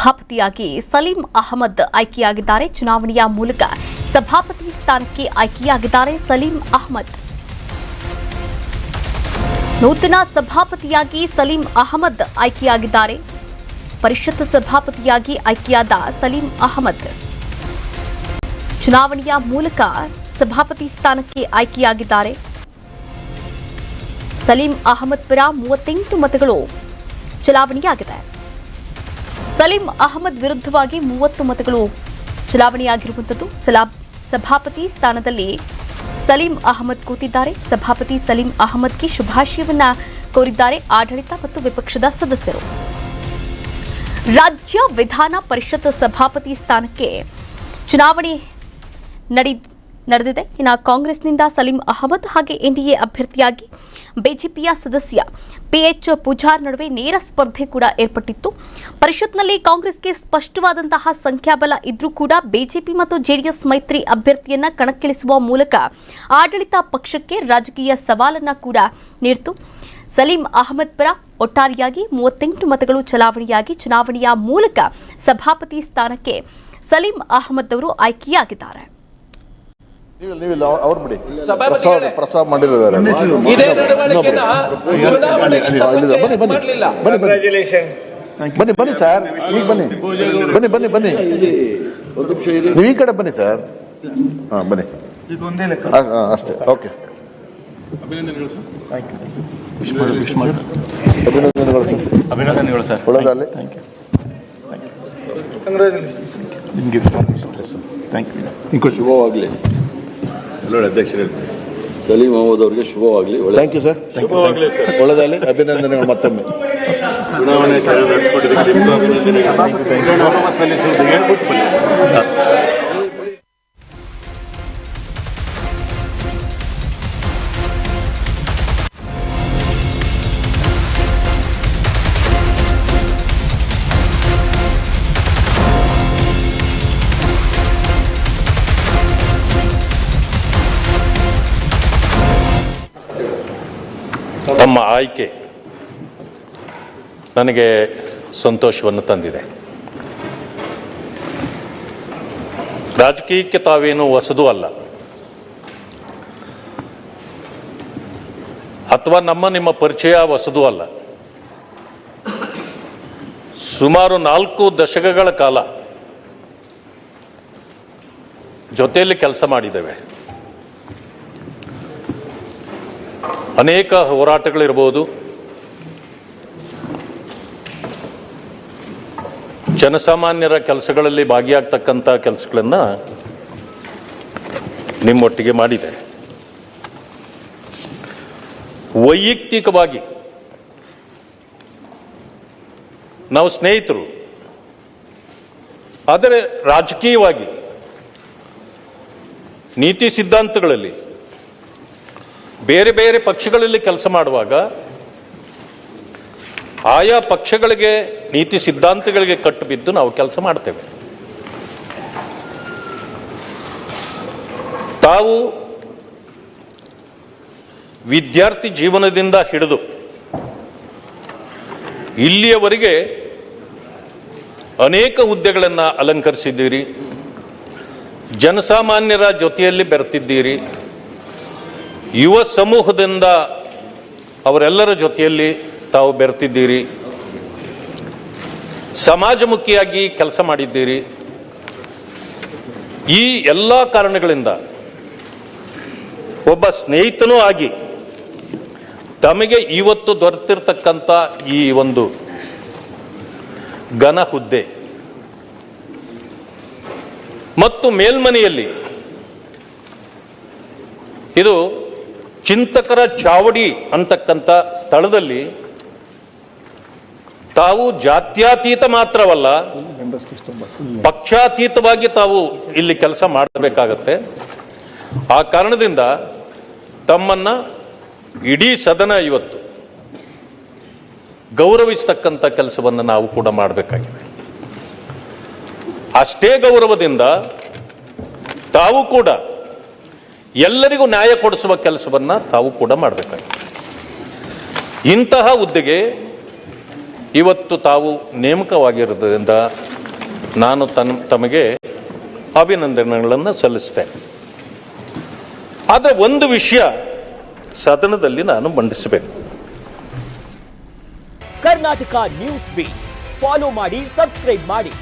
ಸಭಾಪತಿಯಾಗಿ ಸಲೀಂ ಅಹಮದ್ ಆಯ್ಕೆಯಾಗಿದ್ದಾರೆ. ಚುನಾವಣೆಯ ಮೂಲಕ ಸಭಾಪತಿ ಸ್ಥಾನಕ್ಕೆ ಆಯ್ಕೆಯಾಗಿದ್ದಾರೆ ಸಲೀಂ ಅಹಮದ್. ನೂತನ ಸಭಾಪತಿಯಾಗಿ ಸಲೀಂ ಅಹಮದ್ ಆಯ್ಕೆಯಾಗಿದ್ದಾರೆ. ಪರಿಷತ್ ಸಭಾಪತಿಯಾಗಿ ಆಯ್ಕೆಯಾದ ಸಲೀಂ ಅಹಮದ್ ಚುನಾವಣೆಯ ಮೂಲಕ ಸಭಾಪತಿ ಸ್ಥಾನಕ್ಕೆ ಆಯ್ಕೆಯಾಗಿದ್ದಾರೆ. ಸಲೀಂ ಅಹಮದ್ ಪರ 38 ಮತಗಳು ಚಲಾವಣೆಯಾಗಿದೆ. ಸಲೀಂ ಅಹಮದ್ ವಿರುದ್ಧವಾಗಿ 30 ಮತಗಳು ಚಲಾವಣೆಯಾಗಿರುವಂಥದ್ದು. ಸಭಾಪತಿ ಸ್ಥಾನದಲ್ಲಿ ಸಲೀಂ ಅಹಮದ್ ಕೂತಿದ್ದಾರೆ. ಸಭಾಪತಿ ಸಲೀಂ ಅಹಮದ್ಗೆ ಶುಭಾಶಯವನ್ನ ಕೋರಿದ್ದಾರೆ ಆಡಳಿತ ಮತ್ತು ವಿಪಕ್ಷದ ಸದಸ್ಯರು. ರಾಜ್ಯ ವಿಧಾನ ಪರಿಷತ್ ಸಭಾಪತಿ ಸ್ಥಾನಕ್ಕೆ ಚುನಾವಣೆ ನಡೆದಿದೆ. ಇನ್ನು ಕಾಂಗ್ರೆಸ್ನಿಂದ ಸಲೀಂ ಅಹಮದ್ ಹಾಗೆ ಎನ್ಡಿಎ ಅಭ್ಯರ್ಥಿಯಾಗಿ ಬಿಜೆಪಿಯ ಸದಸ್ಯ ಪಿಎಚ್ ಪೂಜಾರ್ ನಡುವೆ ನೇರ ಸ್ಪರ್ಧೆ ಕೂಡ ಏರ್ಪಟ್ಟಿತ್ತು. ಪರಿಷತ್ನಲ್ಲಿ ಕಾಂಗ್ರೆಸ್ಗೆ ಸ್ಪಷ್ಟವಾದಂತಹ ಸಂಖ್ಯಾಬಲ ಇದ್ರೂ ಕೂಡ ಬಿಜೆಪಿ ಮತ್ತು ಜೆಡಿಎಸ್ ಮೈತ್ರಿ ಅಭ್ಯರ್ಥಿಯನ್ನ ಕಣಕ್ಕಿಳಿಸುವ ಮೂಲಕ ಆಡಳಿತ ಪಕ್ಷಕ್ಕೆ ರಾಜಕೀಯ ಸವಾಲನ್ನ ಕೂಡ ನೀಡಿತು. ಸಲೀಂ ಅಹಮದ್ ಪರ ಒಟ್ಟಾರೆಯಾಗಿ 38 ಮತಗಳು ಚಲಾವಣೆಯಾಗಿ ಚುನಾವಣೆಯ ಮೂಲಕ ಸಭಾಪತಿ ಸ್ಥಾನಕ್ಕೆ ಸಲೀಂ ಅಹಮದ್ ಅವರು ಆಯ್ಕೆಯಾಗಿದ್ದಾರೆ. ಪ್ರಸ್ತಾವ ಮಾಡಿದ್ದಾರೆ. ಬನ್ನಿ ಸರ್, ಈಗ ಬನ್ನಿ ನೀವು ಈ ಕಡೆ ಬನ್ನಿ ಸರ್. ಬನ್ನಿ ಅಷ್ಟೇ. ಓಕೆ, ಅಭಿನಂದನೆಗಳು ಸರ್. ಒಳ್ಳೆದಾಗಲಿ. ಶುಭವಾಗಲಿ. ಅಧ್ಯಕ್ಷರೇ, ಸಲೀಂ ಅಹಮದ್ ಅವರಿಗೆ ಶುಭವಾಗಲಿ. Thank you sir. ಒಳ್ಳೆದಾಗಲಿ. ಅಭಿನಂದನೆಗಳು ಮತ್ತೊಮ್ಮೆ. ಚುನಾವಣೆ ತಮ್ಮ ಆಯ್ಕೆ ನನಗೆ ಸಂತೋಷವನ್ನು ತಂದಿದೆ. ರಾಜಕೀಯಕ್ಕೆ ತಾವೇನು ಹೊಸದು ಅಲ್ಲ, ಅಥವಾ ನಿಮ್ಮ ಪರಿಚಯ ಹೊಸದು ಅಲ್ಲ. ಸುಮಾರು 4 ದಶಕಗಳ ಕಾಲ ಜೊತೆಯಲ್ಲಿ ಕೆಲಸ ಮಾಡಿದ್ದೇವೆ. ಅನೇಕ ಹೋರಾಟಗಳಿರ್ಬೋದು, ಜನಸಾಮಾನ್ಯರ ಕೆಲಸಗಳಲ್ಲಿ ಭಾಗಿಯಾಗ್ತಕ್ಕಂಥ ಕೆಲಸಗಳನ್ನು ನಿಮ್ಮೊಟ್ಟಿಗೆ ಮಾಡಿದೆ. ವೈಯಕ್ತಿಕವಾಗಿ ನಾವು ಸ್ನೇಹಿತರು, ಆದರೆ ರಾಜಕೀಯವಾಗಿ ನೀತಿ ಸಿದ್ಧಾಂತಗಳಲ್ಲಿ ಬೇರೆ ಬೇರೆ ಪಕ್ಷಗಳಲ್ಲಿ ಕೆಲಸ ಮಾಡುವಾಗ ಆಯಾ ಪಕ್ಷಗಳಿಗೆ ನೀತಿ ಸಿದ್ಧಾಂತಗಳಿಗೆ ಕಟ್ಟು ಬಿದ್ದು ನಾವು ಕೆಲಸ ಮಾಡ್ತೇವೆ. ತಾವು ವಿದ್ಯಾರ್ಥಿ ಜೀವನದಿಂದ ಹಿಡಿದು ಇಲ್ಲಿಯವರೆಗೆ ಅನೇಕ ಹುದ್ದೆಗಳನ್ನು ಅಲಂಕರಿಸಿದ್ದೀರಿ. ಜನಸಾಮಾನ್ಯರ ಜೊತೆಯಲ್ಲಿ ಬೆರೆತಿದ್ದೀರಿ. ಯುವ ಸಮೂಹದಿಂದ ಅವರೆಲ್ಲರ ಜೊತೆಯಲ್ಲಿ ತಾವು ಬೆರೆತಿದ್ದೀರಿ. ಸಮಾಜಮುಖಿಯಾಗಿ ಕೆಲಸ ಮಾಡಿದ್ದೀರಿ. ಈ ಎಲ್ಲ ಕಾರಣಗಳಿಂದ ಒಬ್ಬ ಸ್ನೇಹಿತನೂ ಆಗಿ ತಮಗೆ ಇವತ್ತು ದೊರೆತಿರ್ತಕ್ಕಂಥ ಈ ಒಂದು ಘನ ಹುದ್ದೆ ಮತ್ತು ಮೇಲ್ಮನೆಯಲ್ಲಿ ಇದು ಚಿಂತಕರ ಚಾವಡಿ ಅಂತಕ್ಕಂಥ ಸ್ಥಳದಲ್ಲಿ ತಾವು ಜಾತ್ಯತೀತ ಮಾತ್ರವಲ್ಲ, ಪಕ್ಷಾತೀತವಾಗಿ ತಾವು ಇಲ್ಲಿ ಕೆಲಸ ಮಾಡಬೇಕಾಗತ್ತೆ. ಆ ಕಾರಣದಿಂದ ತಮ್ಮನ್ನ ಇಡೀ ಸದನ ಇವತ್ತು ಗೌರವಿಸತಕ್ಕಂಥ ಕೆಲಸವನ್ನು ನಾವು ಕೂಡ ಮಾಡಬೇಕಾಗಿದೆ. ಅಷ್ಟೇ ಗೌರವದಿಂದ ತಾವು ಕೂಡ ಎಲ್ಲರಿಗೂ ನ್ಯಾಯ ಕೊಡಿಸುವ ಕೆಲಸವನ್ನ ತಾವು ಕೂಡ ಮಾಡಬೇಕಾಗಿದೆ. ಇಂತಹ ಹುದ್ದೆಗೆ ಇವತ್ತು ತಾವು ನೇಮಕವಾಗಿರೋದ್ರಿಂದ ನಾನು ತಮಗೆ ಅಭಿನಂದನೆಗಳನ್ನು ಸಲ್ಲಿಸ್ತೇನೆ. ಆದರೆ ಒಂದು ವಿಷಯ ಸದನದಲ್ಲಿ ನಾನು ಮಂಡಿಸಬೇಕು. ಕರ್ನಾಟಕ ನ್ಯೂಸ್ ಬೀಟ್ ಫಾಲೋ ಮಾಡಿ, ಸಬ್ಸ್ಕ್ರೈಬ್ ಮಾಡಿ